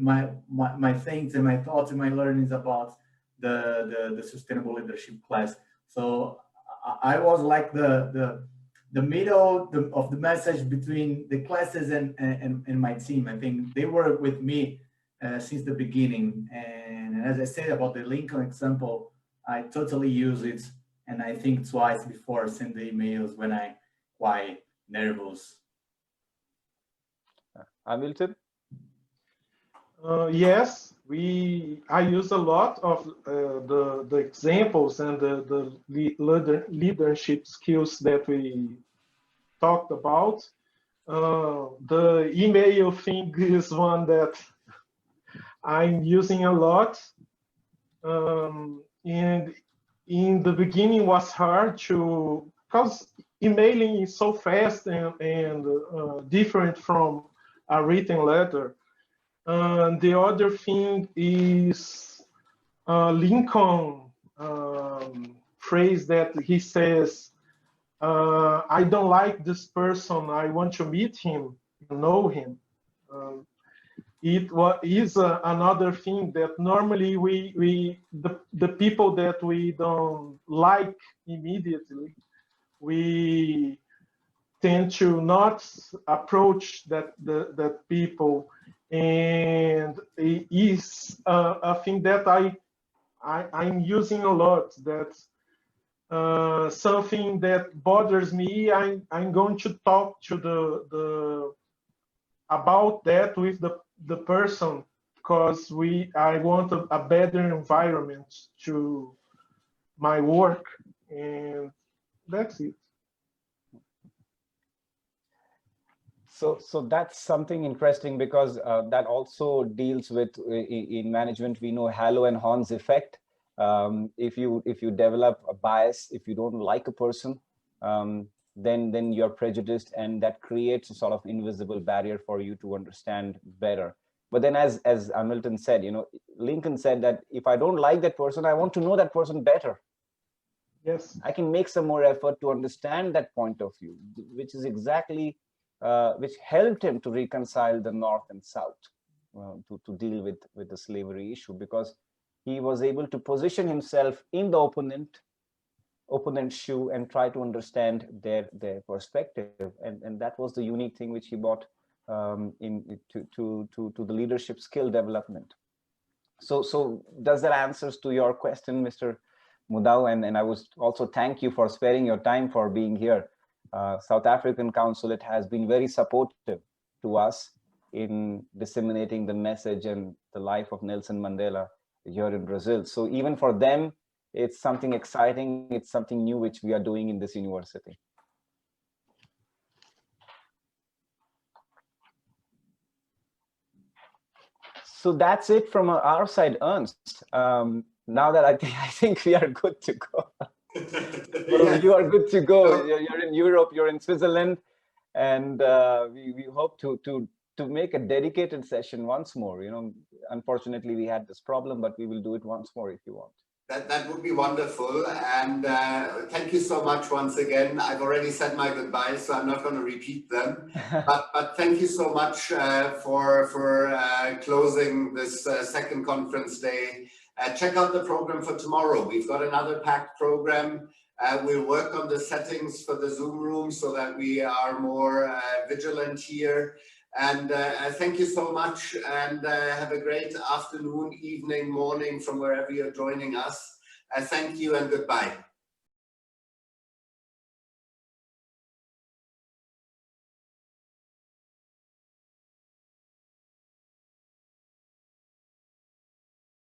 things and my thoughts and my learnings about the sustainable leadership class. So I was like the middle of the message between the classes and my team. I think they were with me since the beginning. And as I said about the Lincoln example, I totally use it. And I think twice before I send the emails when I'm quite nervous. Milton? Yes, I use a lot of the examples and the leadership skills that we talked about. The email thing is one that I'm using a lot. And in the beginning was hard because emailing is so fast and different from a written letter. The other thing is Lincoln phrase that he says, I don't like this person, I want to meet him, know him. It is another thing that normally the people that we don't like immediately, we tend to not approach that people, and it is a thing that I'm using a lot. That something that bothers me, I'm going to talk to about that with the person, because I want a better environment to my work, and that's it. So that's something interesting, because that also deals with, in management, we know Halo and Horn's effect. If you develop a bias, if you don't like a person, then you're prejudiced, and that creates a sort of invisible barrier for you to understand better. But then, as Milton said, Lincoln said that if I don't like that person, I want to know that person better. Yes, I can make some more effort to understand that point of view, which is exactly which helped him to reconcile the North and South, to deal with the slavery issue, because he was able to position himself in the opponent's shoe and try to understand their perspective, and that was the unique thing which he brought to the leadership skill development. So does that answers to your question, Mr. Mudau? And I would also thank you for sparing your time for being here. South African Consulate has been very supportive to us in disseminating the message and the life of Nelson Mandela here in Brazil. So even for them, it's something exciting, it's something new which we are doing in this university. So that's it from our side, Ernst. Now that I think we are good to go. Yes. You are good to go. You're in Europe, you're in Switzerland, and we hope to make a dedicated session once more. You know, unfortunately we had this problem, but we will do it once more if you want. That would be wonderful, and thank you so much once again. I've already said my goodbyes, so I'm not going to repeat them. but thank you so much for closing this second conference day. Check out the program for tomorrow. We've got another packed program. We'll work on the settings for the Zoom room so that we are more vigilant here. And thank you so much, and have a great afternoon, evening, morning from wherever you're joining us. Thank you and goodbye.